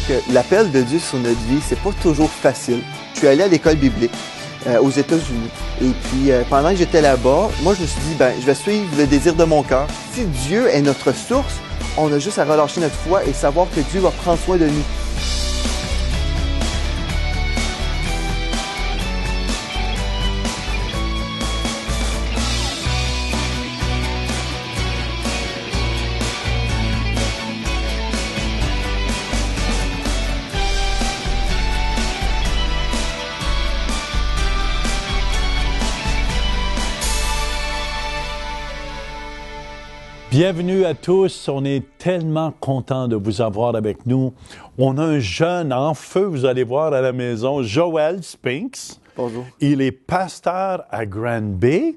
que l'appel de Dieu sur notre vie, c'est pas toujours facile. Je suis allé à l'école biblique aux États-Unis. Et puis, pendant que j'étais là-bas, moi, je me suis dit, je vais suivre le désir de mon cœur. Si Dieu est notre source, on a juste à relâcher notre foi et savoir que Dieu va prendre soin de nous. Bienvenue à tous, on est tellement content de vous avoir avec nous. On a un jeune en feu, vous allez voir à la maison, Joel Spinks. Bonjour. Il est pasteur à Grand Bay.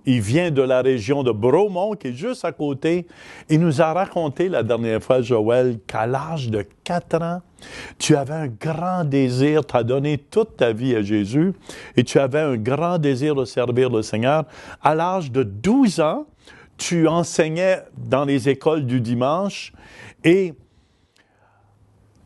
Il vient de la région de Bromont, qui est juste à côté. Il nous a raconté la dernière fois, Joel, qu'à l'âge de 4 ans, tu avais un grand désir, tu as donné toute ta vie à Jésus, et tu avais un grand désir de servir le Seigneur. À l'âge de 12 ans, tu enseignais dans les écoles du dimanche. Et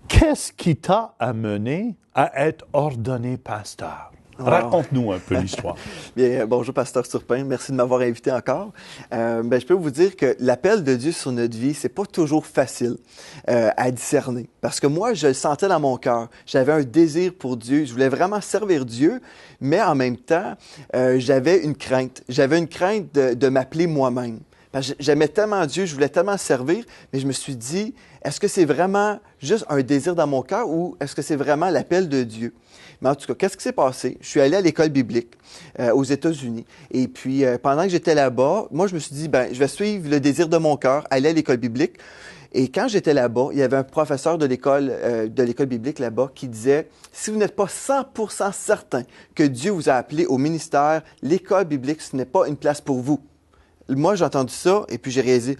qu'est-ce qui t'a amené à être ordonné pasteur? Raconte-nous un peu l'histoire. Bien, bonjour, pasteur Turpin. Merci de m'avoir invité encore. Je peux vous dire que l'appel de Dieu sur notre vie, c'est pas toujours facile à discerner. Parce que moi, je le sentais dans mon cœur. J'avais un désir pour Dieu. Je voulais vraiment servir Dieu, mais en même temps, j'avais une crainte. J'avais une crainte de m'appeler moi-même. Parce que j'aimais tellement Dieu, je voulais tellement servir, mais je me suis dit, est-ce que c'est vraiment juste un désir dans mon cœur ou est-ce que c'est vraiment l'appel de Dieu? Mais en tout cas, qu'est-ce qui s'est passé? Je suis allé à l'école biblique aux États-Unis. Et puis, pendant que j'étais là-bas, moi, je me suis dit, je vais suivre le désir de mon cœur, aller à l'école biblique. Et quand j'étais là-bas, il y avait un professeur de l'école biblique là-bas qui disait, si vous n'êtes pas 100% certain que Dieu vous a appelé au ministère, l'école biblique, ce n'est pas une place pour vous. Moi, j'ai entendu ça et puis j'ai réalisé,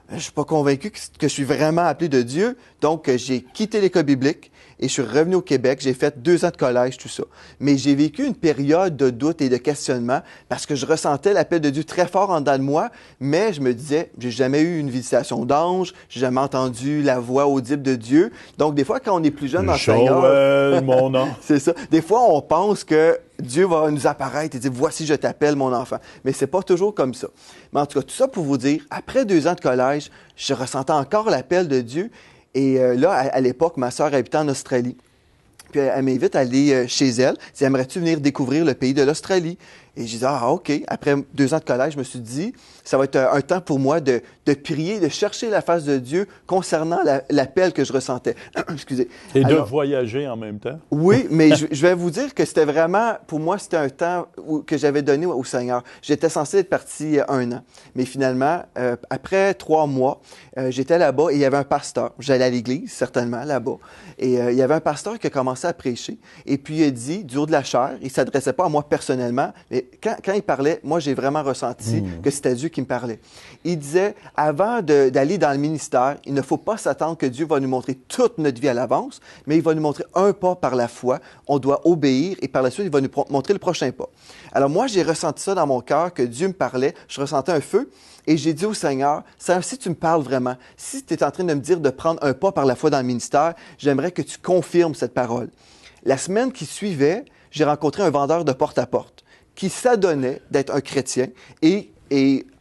je ne suis pas convaincu que je suis vraiment appelé de Dieu. Donc, j'ai quitté l'école biblique et je suis revenu au Québec. J'ai fait 2 ans de collège, tout ça. Mais j'ai vécu une période de doute et de questionnement parce que je ressentais l'appel de Dieu très fort en dedans de moi, mais je me disais, j'ai jamais eu une visitation d'ange, j'ai jamais entendu la voix audible de Dieu. Donc, des fois, quand on est plus jeune dans le Seigneur... Joël, mon nom. C'est ça. Des fois, on pense que Dieu va nous apparaître et dire, voici, je t'appelle, mon enfant. Mais c'est pas toujours comme ça. Mais en tout cas, tout ça pour vous dire, après 2 ans de collège, je ressentais encore l'appel de Dieu. Et là, à l'époque, ma sœur habitait en Australie. Puis elle m'invite à aller chez elle. Elle dit, aimerais-tu venir découvrir le pays de l'Australie? Et je dis, OK. Après 2 ans de collège, je me suis dit, ça va être un temps pour moi de prier, de chercher la face de Dieu concernant l'appel que je ressentais. Excusez. Et de voyager en même temps? Oui, mais je vais vous dire que c'était vraiment, pour moi, c'était un temps que j'avais donné au Seigneur. J'étais censé être parti 1 an. Mais finalement, après 3 mois, j'étais là-bas et il y avait un pasteur. J'allais à l'église, certainement, là-bas. Et il y avait un pasteur qui a commencé à prêcher. Et puis il a dit, du haut de la chair, il ne s'adressait pas à moi personnellement, mais quand il parlait, moi, j'ai vraiment ressenti que c'était Dieu qui me parlait. Il disait, avant d'aller dans le ministère, il ne faut pas s'attendre que Dieu va nous montrer toute notre vie à l'avance, mais il va nous montrer un pas par la foi. On doit obéir et par la suite, il va nous montrer le prochain pas. Alors moi, j'ai ressenti ça dans mon cœur, que Dieu me parlait. Je ressentais un feu et j'ai dit au Seigneur, Seigneur, si tu me parles vraiment, si tu es en train de me dire de prendre un pas par la foi dans le ministère, j'aimerais que tu confirmes cette parole. La semaine qui suivait, j'ai rencontré un vendeur de porte-à-porte qui s'adonnait d'être un chrétien et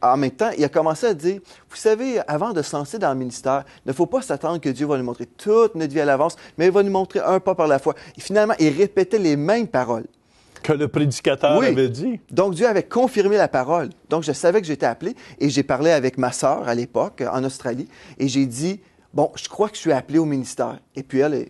en même temps, il a commencé à dire, vous savez, avant de se lancer dans le ministère, il ne faut pas s'attendre que Dieu va nous montrer toute notre vie à l'avance, mais il va nous montrer un pas par la foi. Et finalement, il répétait les mêmes paroles. Que le prédicateur avait dit. Donc, Dieu avait confirmé la parole. Donc, je savais que j'étais appelé et j'ai parlé avec ma sœur à l'époque, en Australie, et j'ai dit, bon, je crois que je suis appelé au ministère. Et puis elle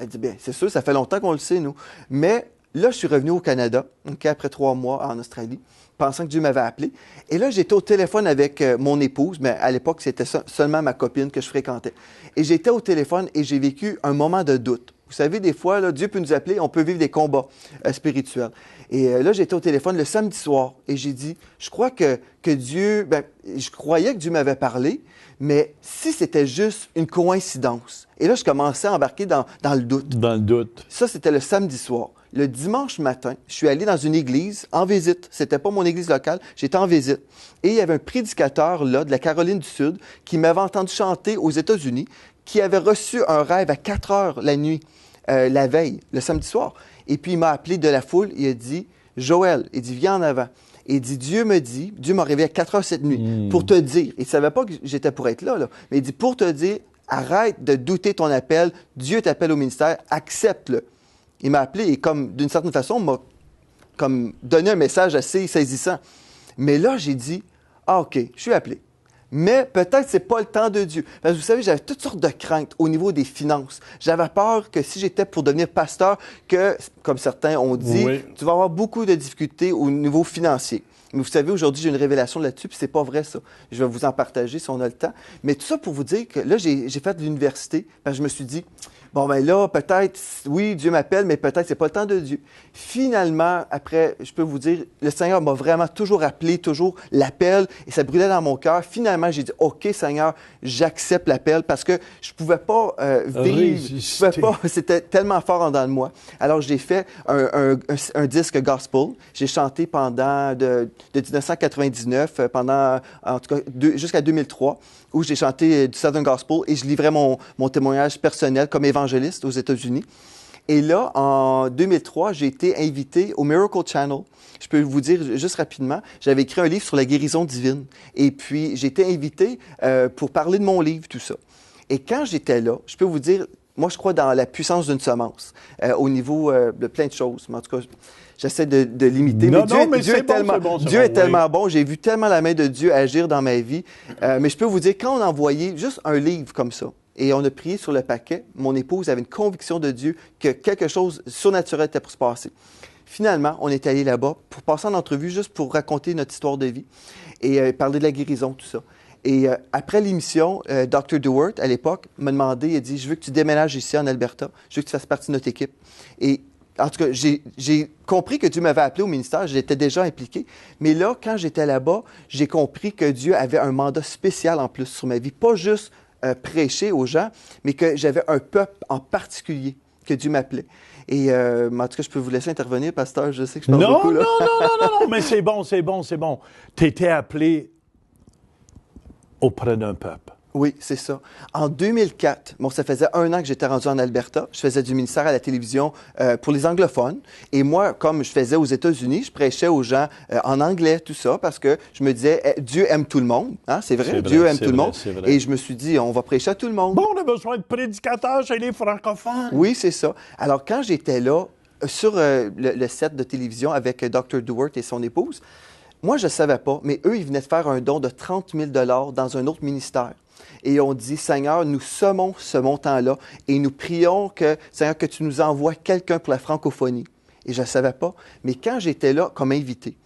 dit, bien, c'est sûr, ça fait longtemps qu'on le sait, nous. Mais là, je suis revenu au Canada, après 3 mois en Australie, pensant que Dieu m'avait appelé. Et là, j'étais au téléphone avec mon épouse, mais à l'époque, c'était seulement ma copine que je fréquentais. Et j'étais au téléphone et j'ai vécu un moment de doute. Vous savez, des fois, là, Dieu peut nous appeler, on peut vivre des combats spirituels. Et là, j'étais au téléphone le samedi soir et j'ai dit, je crois que Dieu, je croyais que Dieu m'avait parlé, mais si c'était juste une coïncidence. Et là, je commençais à embarquer dans le doute. Dans le doute. Ça, c'était le samedi soir. Le dimanche matin, je suis allé dans une église en visite. C'était pas mon église locale, j'étais en visite. Et il y avait un prédicateur là, de la Caroline du Sud, qui m'avait entendu chanter aux États-Unis, qui avait reçu un rêve à 4 heures la nuit, la veille, le samedi soir. Et puis, il m'a appelé de la foule, il a dit, « Joël, il dit, viens en avant. » Et il dit, Dieu m'a réveillé à 4 heures cette nuit pour te dire, il ne savait pas que j'étais pour être là, mais il dit, pour te dire, arrête de douter ton appel, Dieu t'appelle au ministère, accepte-le. Il m'a appelé et comme, d'une certaine façon, m'a comme donné un message assez saisissant. Mais là, j'ai dit, ah OK, je suis appelé. Mais peut-être c'est pas le temps de Dieu. Parce que vous savez, j'avais toutes sortes de craintes au niveau des finances. J'avais peur que si j'étais pour devenir pasteur, que, comme certains ont dit, Oui. tu vas avoir beaucoup de difficultés au niveau financier. Mais vous savez, aujourd'hui, j'ai une révélation là-dessus, puis c'est pas vrai, ça. Je vais vous en partager si on a le temps. Mais tout ça pour vous dire que là, j'ai fait de l'université, parce que je me suis dit, bon, ben là, peut-être, oui, Dieu m'appelle, mais peut-être c'est pas le temps de Dieu. Finalement, après, je peux vous dire, le Seigneur m'a vraiment toujours appelé, toujours l'appel, et ça brûlait dans mon cœur. Finalement, j'ai dit, OK, Seigneur, j'accepte l'appel, parce que je pouvais pas vivre, je pouvais pas, c'était tellement fort en dedans de moi. Alors, j'ai fait un disque gospel. J'ai chanté pendant de 1999, pendant, en tout cas, jusqu'à 2003, où j'ai chanté du Southern Gospel et je livrais mon témoignage personnel comme évangéliste aux États-Unis. Et là, en 2003, j'ai été invité au Miracle Channel. Je peux vous dire juste rapidement, j'avais écrit un livre sur la guérison divine. Et puis, j'ai été invité pour parler de mon livre, tout ça. Et quand j'étais là, je peux vous dire, moi, je crois dans la puissance d'une semence au niveau de plein de choses. Mais en tout cas, j'essaie de limiter. Non, Mais Dieu est tellement bon. J'ai vu tellement la main de Dieu agir dans ma vie. Mais je peux vous dire, quand on a envoyé juste un livre comme ça, et on a prié sur le paquet, mon épouse avait une conviction de Dieu que quelque chose de surnaturel était pour se passer. Finalement, on est allé là-bas pour passer en entrevue, juste pour raconter notre histoire de vie et parler de la guérison, tout ça. Et après l'émission, Dr. Dewart, à l'époque, m'a demandé, il a dit, je veux que tu déménages ici en Alberta, je veux que tu fasses partie de notre équipe. Et en tout cas, j'ai compris que Dieu m'avait appelé au ministère, j'étais déjà impliqué. Mais là, quand j'étais là-bas, j'ai compris que Dieu avait un mandat spécial en plus sur ma vie. Pas juste prêcher aux gens, mais que j'avais un peuple en particulier que Dieu m'appelait. Et en tout cas, je peux vous laisser intervenir, pasteur, je sais que je parle beaucoup. Là. Non, mais c'est bon. Tu étais appelé auprès d'un peuple. Oui, c'est ça. En 2004, bon, ça faisait 1 an que j'étais rendu en Alberta. Je faisais du ministère à la télévision pour les anglophones. Et moi, comme je faisais aux États-Unis, je prêchais aux gens en anglais, tout ça, parce que je me disais, Dieu aime tout le monde. Hein? C'est vrai, Dieu aime tout le monde. Et je me suis dit, on va prêcher à tout le monde. Bon, on a besoin de prédicateurs chez les francophones. Oui, c'est ça. Alors, quand j'étais là, sur le set de télévision avec Dr. Dewart et son épouse, moi, je ne savais pas, mais eux, ils venaient de faire un don de 30 000 $ dans un autre ministère. Et on dit, Seigneur, nous sommons ce montant-là et nous prions que, Seigneur, que tu nous envoies quelqu'un pour la francophonie. Et je ne savais pas. Mais quand j'étais là comme invité,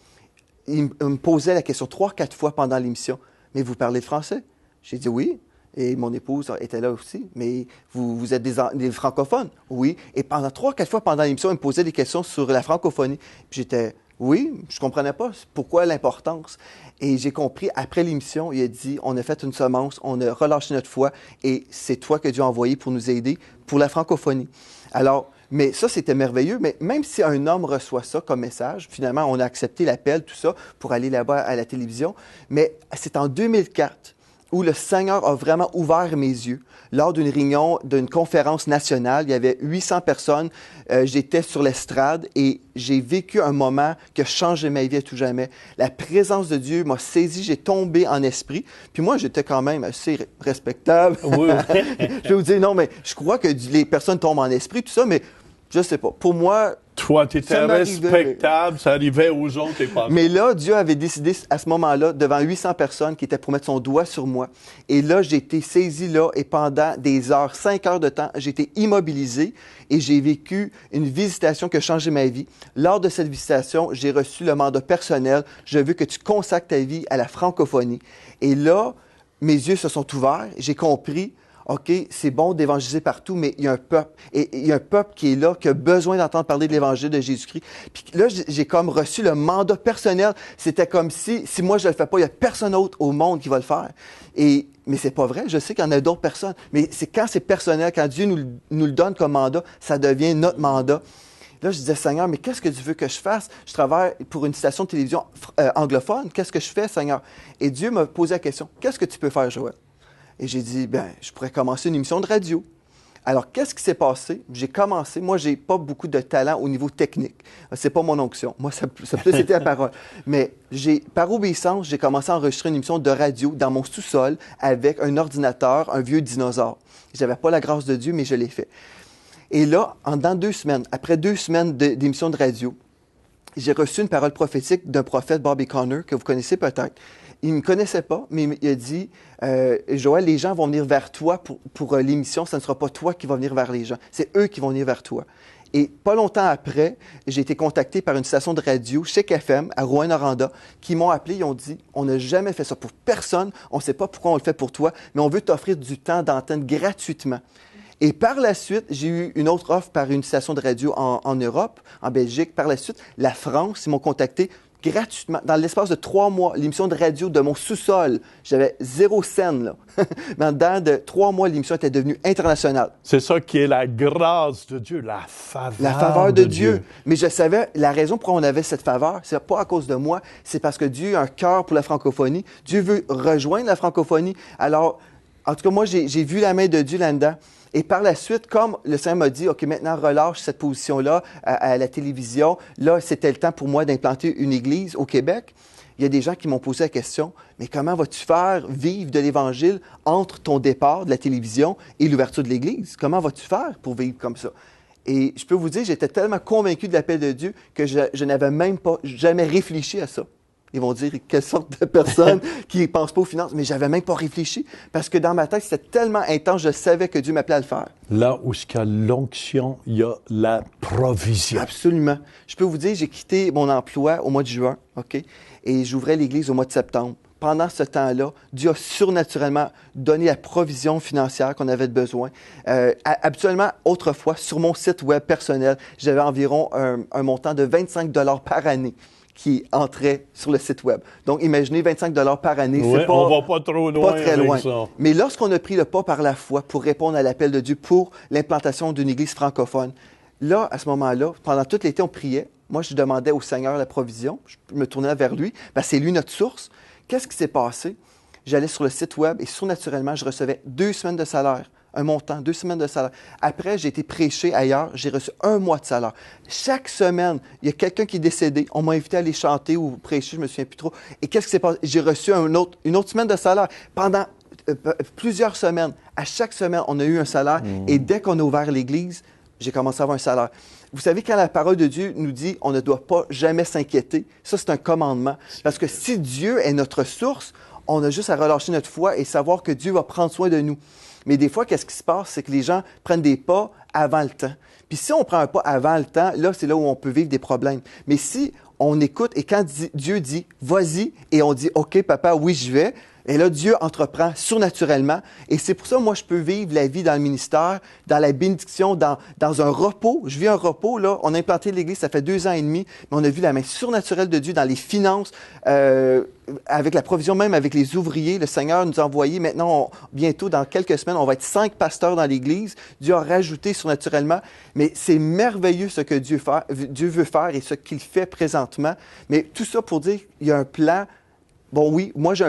il me posait la question 3-4 fois pendant l'émission. Mais vous parlez français? J'ai dit oui. Et mon épouse était là aussi. Mais vous êtes des francophones? Oui. Et pendant 3-4 fois pendant l'émission, il me posait des questions sur la francophonie. Puis j'étais, oui, je ne comprenais pas pourquoi l'importance. Et j'ai compris, après l'émission, il a dit, on a fait une semence, on a relâché notre foi, et c'est toi que Dieu a envoyé pour nous aider pour la francophonie. Alors, mais ça, c'était merveilleux. Mais même si un homme reçoit ça comme message, finalement, on a accepté l'appel, tout ça, pour aller là-bas à la télévision. Mais c'est en 2004 où le Seigneur a vraiment ouvert mes yeux. Lors d'une réunion, d'une conférence nationale, il y avait 800 personnes. J'étais sur l'estrade et j'ai vécu un moment qui a changé ma vie à tout jamais. La présence de Dieu m'a saisi, j'ai tombé en esprit. Puis moi, j'étais quand même assez respectable. Oui. Je vais vous dire, non, mais je crois que les personnes tombent en esprit, tout ça, mais je sais pas. Pour moi... Toi, tu étais respectable, ça arrivait aux autres et pas. Mais là, Dieu avait décidé à ce moment-là, devant 800 personnes qui étaient pour mettre son doigt sur moi. Et là, j'ai été saisi là et pendant des heures, 5 heures de temps, j'ai été immobilisé et j'ai vécu une visitation qui a changé ma vie. Lors de cette visitation, j'ai reçu le mandat personnel. Je veux que tu consacres ta vie à la francophonie. Et là, mes yeux se sont ouverts. J'ai compris. OK, c'est bon d'évangéliser partout, mais il y a un peuple. Et il y a un peuple qui est là, qui a besoin d'entendre parler de l'Évangile de Jésus-Christ. Puis là, j'ai comme reçu le mandat personnel. C'était comme si moi, je ne le fais pas, il n'y a personne d'autre au monde qui va le faire. Mais c'est pas vrai. Je sais qu'il y en a d'autres personnes. Mais c'est quand c'est personnel, quand Dieu nous le donne comme mandat, ça devient notre mandat. Là, je disais, Seigneur, mais qu'est-ce que tu veux que je fasse? Je travaille pour une station de télévision anglophone. Qu'est-ce que je fais, Seigneur? Et Dieu m'a posé la question, qu'est-ce que tu peux faire, Joël? Et j'ai dit, je pourrais commencer une émission de radio. Alors, qu'est-ce qui s'est passé? J'ai commencé. Moi, j'ai pas beaucoup de talent au niveau technique. C'est pas mon onction. Moi, ça plus été la parole. Mais par obéissance, j'ai commencé à enregistrer une émission de radio dans mon sous-sol avec un ordinateur, un vieux dinosaure. J'avais pas la grâce de Dieu, mais je l'ai fait. Et là, dans 2 semaines, après 2 semaines d'émission de radio, j'ai reçu une parole prophétique d'un prophète, Bobby Conner, que vous connaissez peut-être. Il ne me connaissait pas, mais il a dit, Joël, les gens vont venir vers toi pour l'émission. Ce ne sera pas toi qui vas venir vers les gens. C'est eux qui vont venir vers toi. Et pas longtemps après, j'ai été contacté par une station de radio, Chic FM, à Rouyn-Noranda, qui m'ont appelé. Ils ont dit, on n'a jamais fait ça pour personne. On ne sait pas pourquoi on le fait pour toi, mais on veut t'offrir du temps d'antenne gratuitement. Et par la suite, j'ai eu une autre offre par une station de radio en Europe, en Belgique. Par la suite, la France, ils m'ont contacté gratuitement. Dans l'espace de 3 mois, l'émission de radio de mon sous-sol, j'avais 0 scène, là. Mais en dedans de 3 mois, l'émission était devenue internationale. C'est ça qui est la grâce de Dieu, la faveur de Dieu. Mais je savais, la raison pour laquelle on avait cette faveur, c'est pas à cause de moi, c'est parce que Dieu a un cœur pour la francophonie. Dieu veut rejoindre la francophonie. Alors, en tout cas, moi, j'ai vu la main de Dieu là-dedans. Et par la suite, comme le Seigneur m'a dit, OK, maintenant relâche cette position-là à la télévision, là, c'était le temps pour moi d'implanter une église au Québec. Il y a des gens qui m'ont posé la question, mais comment vas-tu faire vivre de l'Évangile entre ton départ de la télévision et l'ouverture de l'église? Comment vas-tu faire pour vivre comme ça? Et je peux vous dire, j'étais tellement convaincu de l'appel de Dieu que je n'avais même pas jamais réfléchi à ça. Ils vont dire quelle sorte de personne qui ne pense pas aux finances. Mais je n'avais même pas réfléchi parce que dans ma tête, c'était tellement intense, je savais que Dieu m'appelait à le faire. Là où il y a l'onction, il y a la provision. Absolument. Je peux vous dire, j'ai quitté mon emploi au mois de juin, OK? Et j'ouvrais l'église au mois de septembre. Pendant ce temps-là, Dieu a surnaturellement donné la provision financière qu'on avait besoin. Habituellement, autrefois, sur mon site web personnel, j'avais environ un montant de 25 $ par année qui entrait sur le site web. Donc, imaginez 25 $ par année. Oui, on ne va pas trop loin. Pas très loin. Ça. Mais lorsqu'on a pris le pas par la foi pour répondre à l'appel de Dieu pour l'implantation d'une église francophone, là, à ce moment-là, pendant tout l'été, on priait. Moi, je demandais au Seigneur la provision. Je me tournais vers lui. C'est lui notre source. Qu'est-ce qui s'est passé? J'allais sur le site web et surnaturellement, je recevais 2 semaines de salaire. Un montant, 2 semaines de salaire. Après, j'ai été prêché ailleurs, j'ai reçu 1 mois de salaire. Chaque semaine, il y a quelqu'un qui est décédé, on m'a invité à aller chanter ou prêcher, je ne me souviens plus trop. Et qu'est-ce qui s'est passé? J'ai reçu une autre semaine de salaire. Pendant plusieurs semaines, à chaque semaine, on a eu un salaire. Et dès qu'on a ouvert l'Église, j'ai commencé à avoir un salaire. Vous savez, quand la parole de Dieu nous dit on ne doit pas jamais s'inquiéter, ça, c'est un commandement. Parce que si Dieu est notre source, on a juste à relâcher notre foi et savoir que Dieu va prendre soin de nous. Mais des fois, qu'est-ce qui se passe? C'est que les gens prennent des pas avant le temps. Puis si on prend un pas avant le temps, là, c'est là où on peut vivre des problèmes. Mais si on écoute et quand Dieu dit « vas-y » et on dit « OK, papa, oui, j'y vais », et là, Dieu entreprend surnaturellement. Et c'est pour ça, moi, je peux vivre la vie dans le ministère, dans la bénédiction, dans un repos. Je vis un repos, là. On a implanté l'Église, ça fait 2 ans et demi, mais on a vu la main surnaturelle de Dieu dans les finances, avec la provision, même avec les ouvriers. Le Seigneur nous a envoyé, maintenant, bientôt, dans quelques semaines, on va être 5 pasteurs dans l'Église. Dieu a rajouté surnaturellement. Mais c'est merveilleux ce que Dieu veut faire et ce qu'il fait présentement. Mais tout ça pour dire qu'il y a un plan. Bon, oui, moi, j'ai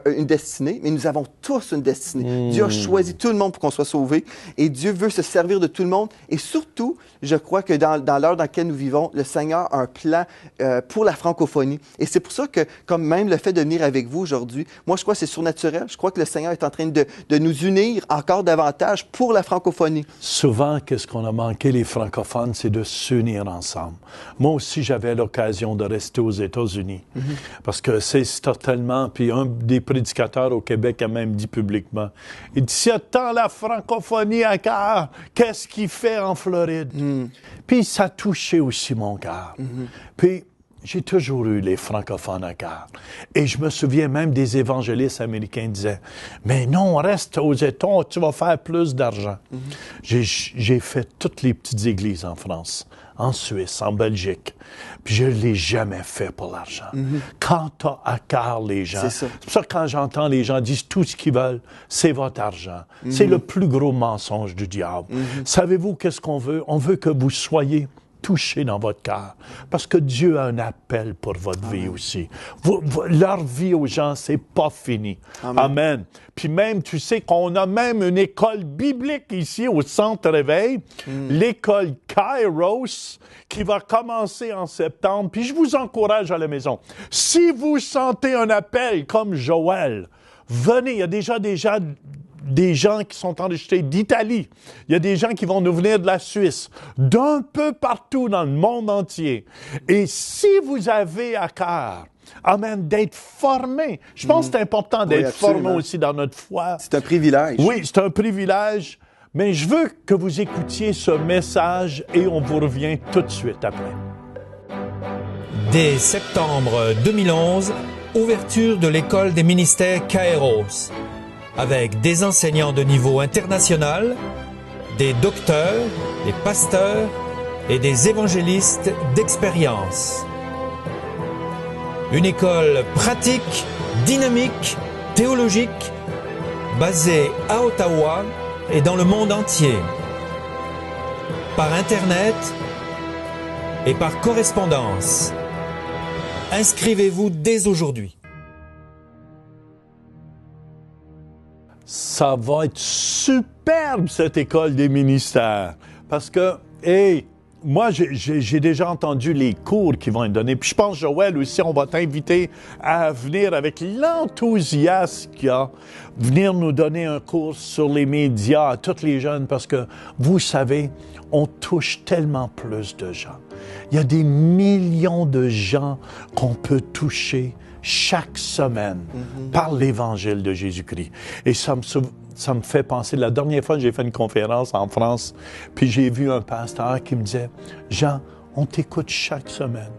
une destinée, mais nous avons tous une destinée. Dieu a choisi tout le monde pour qu'on soit sauvé et Dieu veut se servir de tout le monde. Et surtout, je crois que dans l'heure dans laquelle nous vivons, le Seigneur a un plan pour la francophonie. Et c'est pour ça que, comme même le fait de venir avec vous aujourd'hui, moi, je crois que c'est surnaturel. Je crois que le Seigneur est en train de nous unir encore davantage pour la francophonie. Souvent, qu'est-ce qu'on a manqué, les francophones, c'est de s'unir ensemble. Moi aussi, j'avais l'occasion de rester aux États-Unis parce que c'est tellement, puis un des prédicateurs au Québec a même dit publiquement, il dit, s'il y a tant la francophonie à cœur, qu'est-ce qu'il fait en Floride? Puis ça a touché aussi mon cœur. Puis j'ai toujours eu les francophones à cœur. Et je me souviens même des évangélistes américains disaient, mais non, reste aux États, tu vas faire plus d'argent. J'ai fait toutes les petites églises en France, en Suisse, en Belgique. Puis je ne l'ai jamais fait pour l'argent. Quand tu as à cœur les gens, c'est pour ça que quand j'entends les gens dire tout ce qu'ils veulent, c'est votre argent. C'est le plus gros mensonge du diable. Savez-vous qu'est-ce qu'on veut? On veut que vous soyez toucher dans votre cœur. Parce que Dieu a un appel pour votre vie aussi. Leur vie aux gens, c'est pas fini. Amen. Puis même, tu sais qu'on a même une école biblique ici au Centre Réveil, l'école Kairos, qui va commencer en septembre. Puis je vous encourage à la maison. Si vous sentez un appel comme Joël, venez. Il y a déjà des gens qui sont enregistrés d'Italie. Il y a des gens qui vont nous venir de la Suisse, d'un peu partout dans le monde entier. Et si vous avez à cœur, amen, d'être formé, je pense que c'est important d'être formé aussi dans notre foi. C'est un privilège. Oui, c'est un privilège. Mais je veux que vous écoutiez ce message et on vous revient tout de suite après. Dès septembre 2011, ouverture de l'école des ministères Kairos, avec des enseignants de niveau international, des docteurs, des pasteurs et des évangélistes d'expérience. Une école pratique, dynamique, théologique, basée à Ottawa et dans le monde entier. Par Internet et par correspondance. Inscrivez-vous dès aujourd'hui. Ça va être superbe, cette école des ministères. Parce que, moi, j'ai déjà entendu les cours qui vont être donnés. Puis je pense, Joël, aussi, on va t'inviter à venir avec l'enthousiasme qu'il y a, venir nous donner un cours sur les médias à tous les jeunes, parce que, vous savez, on touche tellement plus de gens. Il y a des millions de gens qu'on peut toucher chaque semaine par l'Évangile de Jésus-Christ. Et ça me fait penser, la dernière fois, j'ai fait une conférence en France, puis j'ai vu un pasteur qui me disait, « Jean, on t'écoute chaque semaine. »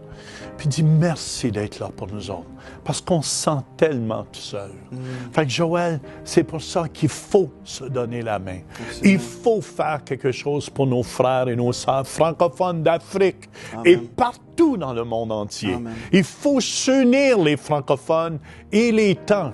Puis il dit, « Merci d'être là pour nous autres, parce qu'on se sent tellement tout seul. » Fait que Joël, c'est pour ça qu'il faut se donner la main. Il faut faire quelque chose pour nos frères et nos sœurs francophones d'Afrique et partout dans le monde entier. Amen. Il faut s'unir les francophones. Il est temps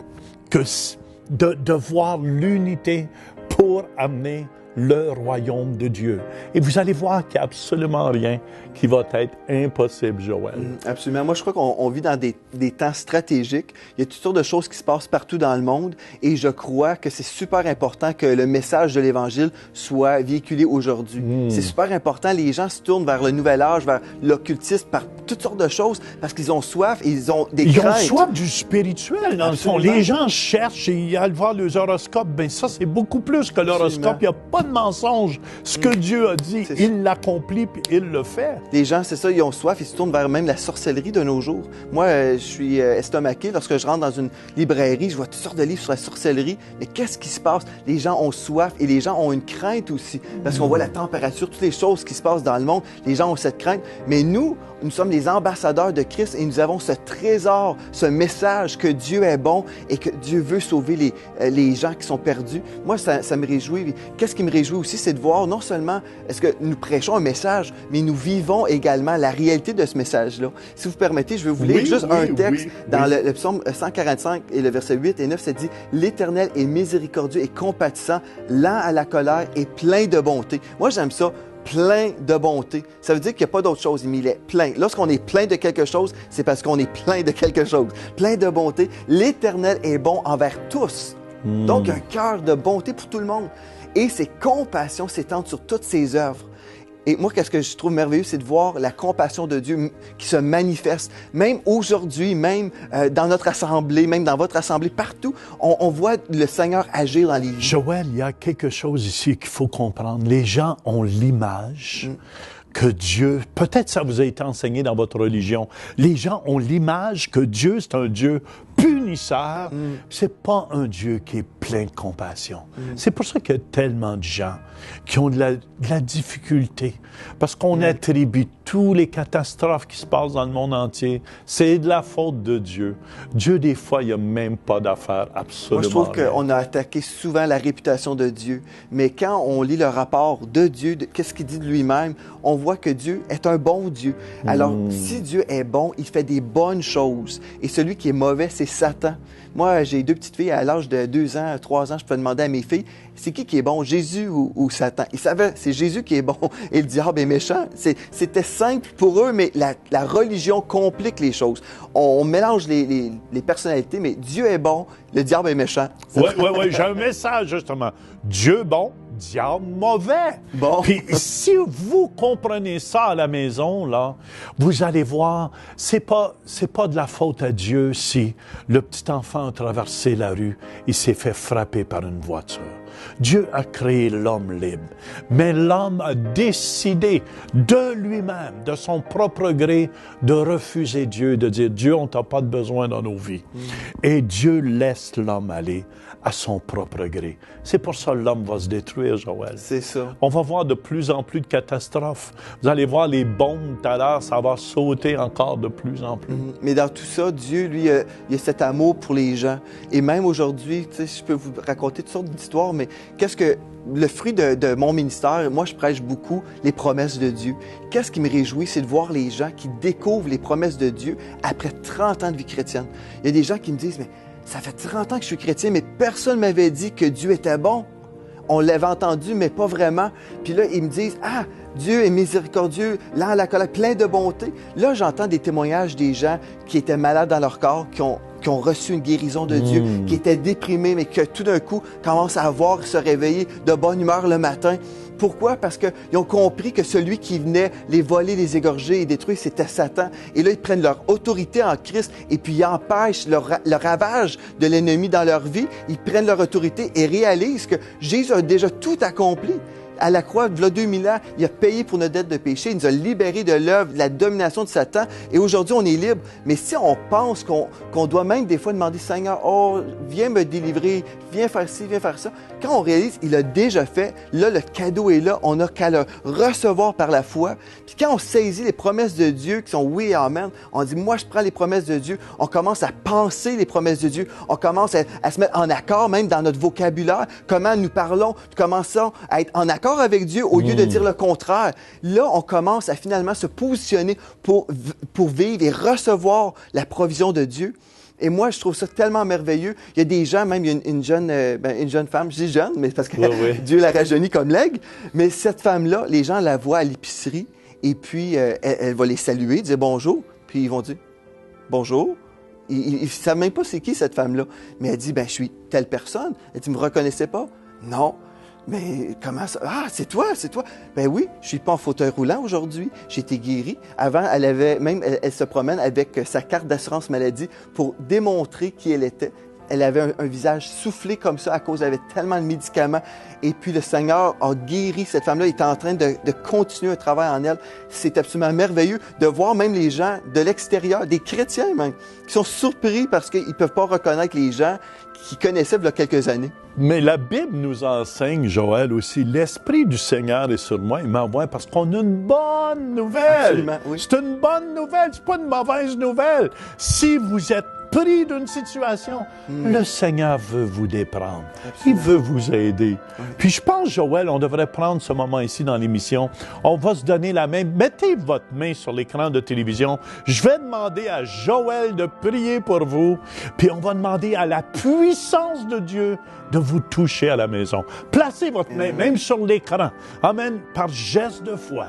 de voir l'unité pour amener le royaume de Dieu. Et vous allez voir qu'il n'y a absolument rien qui va être impossible, Joël. Absolument. Moi, je crois qu'on vit dans des temps stratégiques. Il y a toutes sortes de choses qui se passent partout dans le monde et je crois que c'est super important que le message de l'Évangile soit véhiculé aujourd'hui. C'est super important. Les gens se tournent vers le nouvel âge, vers l'occultisme, par toutes sortes de choses parce qu'ils ont soif et ils ont des craintes. Ils ont soif du spirituel, dans le fond. Les gens cherchent et ils allent voir les horoscopes. Bien, ça, c'est beaucoup plus que l'horoscope. Il n'y a pas de mensonge. Ce que Dieu a dit, il l'accomplit puis il le fait. Les gens, c'est ça, ils ont soif, ils se tournent vers même la sorcellerie de nos jours. Moi, je suis estomaqué. Lorsque je rentre dans une librairie, je vois toutes sortes de livres sur la sorcellerie. Mais qu'est-ce qui se passe? Les gens ont soif et les gens ont une crainte aussi. Parce qu'on voit la température, toutes les choses qui se passent dans le monde. Les gens ont cette crainte. Mais nous sommes les ambassadeurs de Christ et nous avons ce trésor, ce message que Dieu est bon et que Dieu veut sauver les gens qui sont perdus. Moi, ça me réjouit. Qu'est-ce qui me réjouit aussi, c'est de voir non seulement est-ce que nous prêchons un message, mais nous vivons également la réalité de ce message-là. Si vous permettez, je vais vous lire juste un texte dans le psaume 145 et le verset 8 et 9, ça dit « L'Éternel est miséricordieux et compatissant, lent à la colère et plein de bonté. » Moi, j'aime ça. Plein de bonté. Ça veut dire qu'il n'y a pas d'autre chose, mais il est plein. Lorsqu'on est plein de quelque chose, c'est parce qu'on est plein de quelque chose. Plein de bonté. L'Éternel est bon envers tous. Donc, un cœur de bonté pour tout le monde. Et ses compassions s'étendent sur toutes ses œuvres. Et moi, qu'est-ce que je trouve merveilleux, c'est de voir la compassion de Dieu qui se manifeste. Même aujourd'hui, même dans notre assemblée, même dans votre assemblée, partout, on voit le Seigneur agir dans les vies. Joël, il y a quelque chose ici qu'il faut comprendre. Les gens ont l'image que Dieu, peut-être ça vous a été enseigné dans votre religion, les gens ont l'image que Dieu, c'est un Dieu punisseur. C'est pas un Dieu qui est plein de compassion. C'est pour ça qu'il y a tellement de gens qui ont de la difficulté. Parce qu'on attribue toutes les catastrophes qui se passent dans le monde entier. C'est de la faute de Dieu. Dieu, des fois, il n'y a même pas d'affaire absolument. Moi, je trouve qu'on a attaqué souvent la réputation de Dieu. Mais quand on lit le rapport de Dieu, qu'est-ce qu'il dit de lui-même, on voit que Dieu est un bon Dieu. Alors, si Dieu est bon, il fait des bonnes choses. Et celui qui est mauvais, c'est Satan. Moi, j'ai 2 petites filles, à l'âge de 2 ans, 3 ans, je peux demander à mes filles, c'est qui est bon, Jésus ou Satan? Ils savaient, c'est Jésus qui est bon et le diable est méchant. C'était simple pour eux, mais la religion complique les choses. On mélange les personnalités, mais Dieu est bon, le diable est méchant. Oui, j'ai un message justement. Dieu bon, diable mauvais. Bon. Puis si vous comprenez ça à la maison, là, vous allez voir, c'est pas de la faute à Dieu si le petit enfant a traversé la rue, il s'est fait frapper par une voiture. Dieu a créé l'homme libre, mais l'homme a décidé de lui-même, de son propre gré, de refuser Dieu, de dire, Dieu, on t'a pas de besoin dans nos vies. Et Dieu laisse l'homme aller à son propre gré. C'est pour ça que l'homme va se détruire, Joël. C'est ça. On va voir de plus en plus de catastrophes. Vous allez voir les bombes tout à l'heure, ça va sauter encore de plus en plus. Mais dans tout ça, Dieu, lui, il a cet amour pour les gens. Et même aujourd'hui, tu sais, je peux vous raconter toutes sortes d'histoires, mais qu'est-ce que le fruit de mon ministère, moi, je prêche beaucoup les promesses de Dieu. Qu'est-ce qui me réjouit, c'est de voir les gens qui découvrent les promesses de Dieu après 30 ans de vie chrétienne. Il y a des gens qui me disent, mais ça fait 30 ans que je suis chrétien, mais personne ne m'avait dit que Dieu était bon. On l'avait entendu, mais pas vraiment. Puis là, ils me disent, ah, Dieu est miséricordieux, lent à la colère, plein de bonté. Là, j'entends des témoignages des gens qui étaient malades dans leur corps, qui ont reçu une guérison de Dieu, qui étaient déprimés, mais que tout d'un coup, commencent à voir se réveiller de bonne humeur le matin. Pourquoi? Parce qu'ils ont compris que celui qui venait les voler, les égorger et détruire, c'était Satan. Et là, ils prennent leur autorité en Christ et puis ils empêchent le ravage de l'ennemi dans leur vie. Ils prennent leur autorité et réalisent que Jésus a déjà tout accompli. À la croix, il y a 2000 ans, il a payé pour notre dette de péché, il nous a libérés de l'œuvre, de la domination de Satan, et aujourd'hui, on est libre. Mais si on pense qu'on doit même des fois demander, Seigneur, oh, viens me délivrer, viens faire ci, viens faire ça, quand on réalise, il a déjà fait, là, le cadeau est là, on n'a qu'à le recevoir par la foi. Puis quand on saisit les promesses de Dieu, qui sont oui et amen, on dit, moi, je prends les promesses de Dieu, on commence à penser les promesses de Dieu, on commence à se mettre en accord, même dans notre vocabulaire, comment nous parlons, nous commençons à être en accord avec Dieu au lieu de dire le contraire. Là, on commence à finalement se positionner pour vivre et recevoir la provision de Dieu. Et moi, je trouve ça tellement merveilleux. Il y a des gens, même il y a une jeune femme, je dis jeune, mais parce que Dieu la rajeunit comme l'aigle, mais cette femme-là, les gens la voient à l'épicerie et puis elle va les saluer, dire bonjour, puis ils vont dire bonjour. Ils ne savent même pas c'est qui cette femme-là. Mais elle dit, je suis telle personne. Elle dit, vous ne me reconnaissez pas? Non. Mais comment ça? Ah, c'est toi, c'est toi. Ben oui, je suis pas en fauteuil roulant aujourd'hui. J'ai été guérie. Avant, elle se promène avec sa carte d'assurance maladie pour démontrer qui elle était. Elle avait un visage soufflé comme ça à cause qu'elle avait tellement de médicaments. Et puis le Seigneur a guéri cette femme-là. Il est en train de continuer un travail en elle. C'est absolument merveilleux de voir même les gens de l'extérieur, des chrétiens même, qui sont surpris parce qu'ils ne peuvent pas reconnaître les gens qui connaissaient il y a quelques années. Mais la Bible nous enseigne, Joël, aussi, l'Esprit du Seigneur est sur moi, il m'envoie parce qu'on a une bonne nouvelle. Absolument, oui. C'est une bonne nouvelle, c'est pas une mauvaise nouvelle. Si vous êtes pris d'une situation, le Seigneur veut vous déprendre. Absolument. Il veut vous aider. Oui. Puis je pense, Joël, on devrait prendre ce moment ici dans l'émission. On va se donner la main. Mettez votre main sur l'écran de télévision. Je vais demander à Joël de prier pour vous. Puis on va demander à la puissance de Dieu de vous toucher à la maison. Placez votre main, même sur l'écran. Amen, par geste de foi.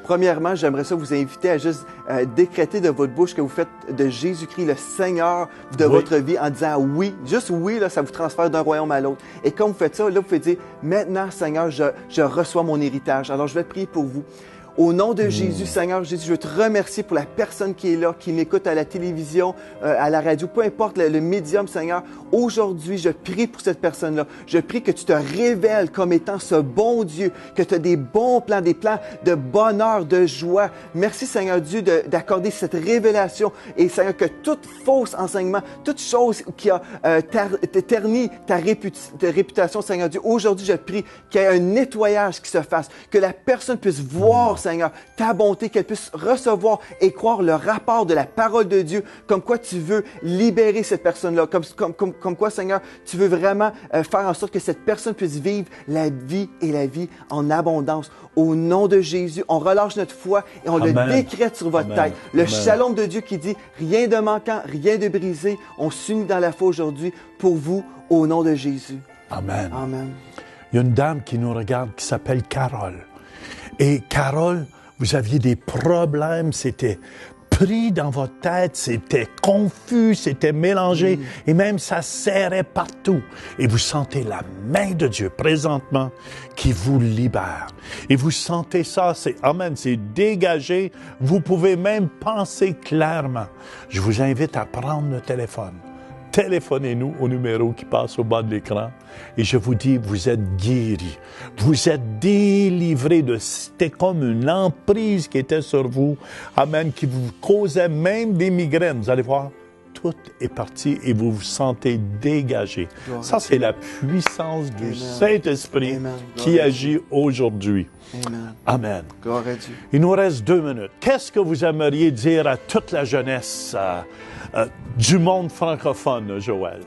Premièrement, j'aimerais ça vous inviter à juste décréter de votre bouche que vous faites de Jésus-Christ le Seigneur de votre vie en disant oui. Juste oui, là, ça vous transfère d'un royaume à l'autre. Et quand vous faites ça, là, vous pouvez dire, maintenant, Seigneur, je reçois mon héritage. Alors, je vais prier pour vous. Au nom de Jésus, Seigneur Jésus, je veux te remercier pour la personne qui est là, qui m'écoute à la télévision, à la radio, peu importe le médium, Seigneur. Aujourd'hui, je prie pour cette personne-là. Je prie que tu te révèles comme étant ce bon Dieu, que tu as des bons plans, des plans de bonheur, de joie. Merci, Seigneur Dieu, d'accorder cette révélation. Et Seigneur, que toute fausse enseignement, toute chose qui a terni ta réputation, Seigneur Dieu, aujourd'hui, je prie qu'il y ait un nettoyage qui se fasse, que la personne puisse voir, Seigneur Seigneur, ta bonté, qu'elle puisse recevoir et croire le rapport de la parole de Dieu, comme quoi tu veux libérer cette personne-là, comme quoi, Seigneur, tu veux vraiment faire en sorte que cette personne puisse vivre la vie et la vie en abondance. Au nom de Jésus, on relâche notre foi et on Amen. le décrète sur votre tête. Le shalom de Dieu qui dit rien de manquant, rien de brisé. On s'unit dans la foi aujourd'hui pour vous, au nom de Jésus. Amen. Amen. Il y a une dame qui nous regarde qui s'appelle Carole. Et Carole, vous aviez des problèmes, c'était pris dans votre tête, c'était confus, c'était mélangé, et même ça serrait partout. Et vous sentez la main de Dieu présentement qui vous libère. Et vous sentez ça, c'est amen, c'est dégagé. Vous pouvez même penser clairement. Je vous invite à prendre le téléphone. Téléphonez-nous au numéro qui passe au bas de l'écran et je vous dis, vous êtes guéris. Vous êtes délivrés de... C'était comme une emprise qui était sur vous, amen, qui vous causait même des migraines. Vous allez voir, tout est parti et vous vous sentez dégagé. Ça, c'est la puissance du Saint-Esprit qui agit aujourd'hui. Amen. Amen. Gloire à Dieu. Il nous reste 2 minutes. Qu'est-ce que vous aimeriez dire à toute la jeunesse du monde francophone, Joël?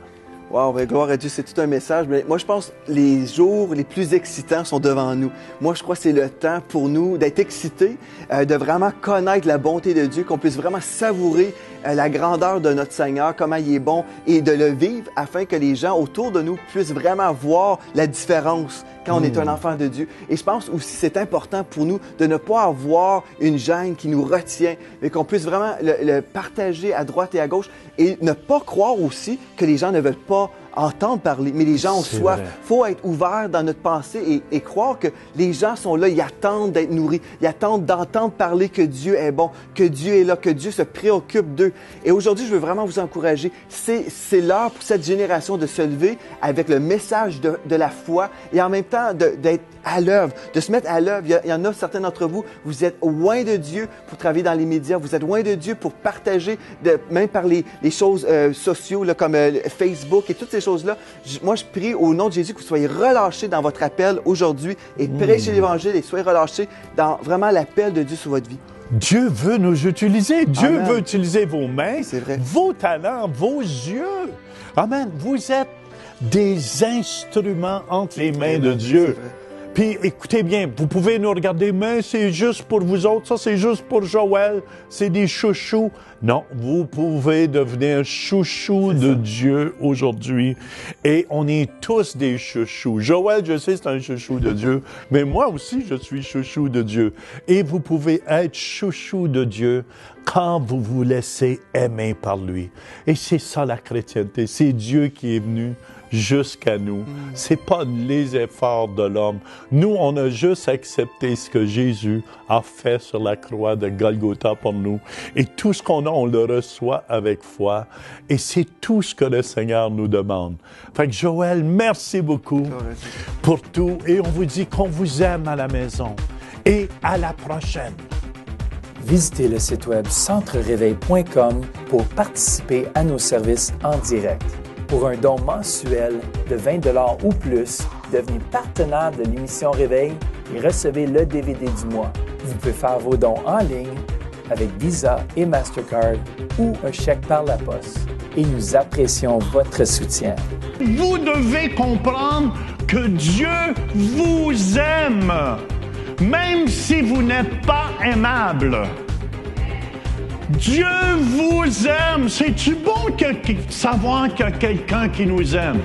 Wow, ben, gloire à Dieu, c'est tout un message. Mais moi, je pense que les jours les plus excitants sont devant nous. Moi, je crois que c'est le temps pour nous d'être excités, de vraiment connaître la bonté de Dieu, qu'on puisse vraiment savourer la grandeur de notre Seigneur, comment il est bon, et de le vivre afin que les gens autour de nous puissent vraiment voir la différence quand on est un enfant de Dieu. Et je pense aussi que c'est important pour nous de ne pas avoir une gêne qui nous retient, mais qu'on puisse vraiment le partager à droite et à gauche et ne pas croire aussi que les gens ne veulent pas entendre parler, mais les gens ont soif. Il faut être ouvert dans notre pensée et croire que les gens sont là, ils attendent d'être nourris, ils attendent d'entendre parler que Dieu est bon, que Dieu est là, que Dieu se préoccupe d'eux. Et aujourd'hui, je veux vraiment vous encourager. C'est l'heure pour cette génération de se lever avec le message de la foi et en même temps d'être à l'œuvre, de se mettre à l'œuvre. Il y en a certains d'entre vous, vous êtes loin de Dieu pour travailler dans les médias, vous êtes loin de Dieu pour partager, même par les choses sociaux là, comme Facebook et toutes ces choses-là. Moi, je prie au nom de Jésus que vous soyez relâchés dans votre appel aujourd'hui et prêchez l'Évangile et soyez relâchés dans vraiment l'appel de Dieu sur votre vie. Dieu veut nous utiliser. Dieu veut utiliser vos mains, vos talents, vos yeux. Amen. Vous êtes des instruments entre les mains de Dieu. Puis écoutez bien, vous pouvez nous regarder, mais c'est juste pour vous autres, ça c'est juste pour Joël, c'est des chouchous. Non, vous pouvez devenir chouchou de Dieu aujourd'hui. Et on est tous des chouchous. Joël, je sais, c'est un chouchou de Dieu, mais moi aussi, je suis chouchou de Dieu. Et vous pouvez être chouchou de Dieu quand vous vous laissez aimer par lui. Et c'est ça la chrétienté, c'est Dieu qui est venu jusqu'à nous. C'est pas les efforts de l'homme. Nous, on a juste accepté ce que Jésus a fait sur la croix de Golgotha pour nous. Et tout ce qu'on a, on le reçoit avec foi. Et c'est tout ce que le Seigneur nous demande. Fait que Joël, merci beaucoup pour tout. Et on vous dit qu'on vous aime à la maison. Et à la prochaine. Visitez le site web centrereveil.com pour participer à nos services en direct. Pour un don mensuel de 20 $ ou plus, devenez partenaire de l'émission Réveil et recevez le DVD du mois. Vous pouvez faire vos dons en ligne avec Visa et Mastercard ou un chèque par la poste. Et nous apprécions votre soutien. Vous devez comprendre que Dieu vous aime, même si vous n'êtes pas aimable. Dieu vous aime. C'est-tu bon savoir qu'il y a quelqu'un qui nous aime?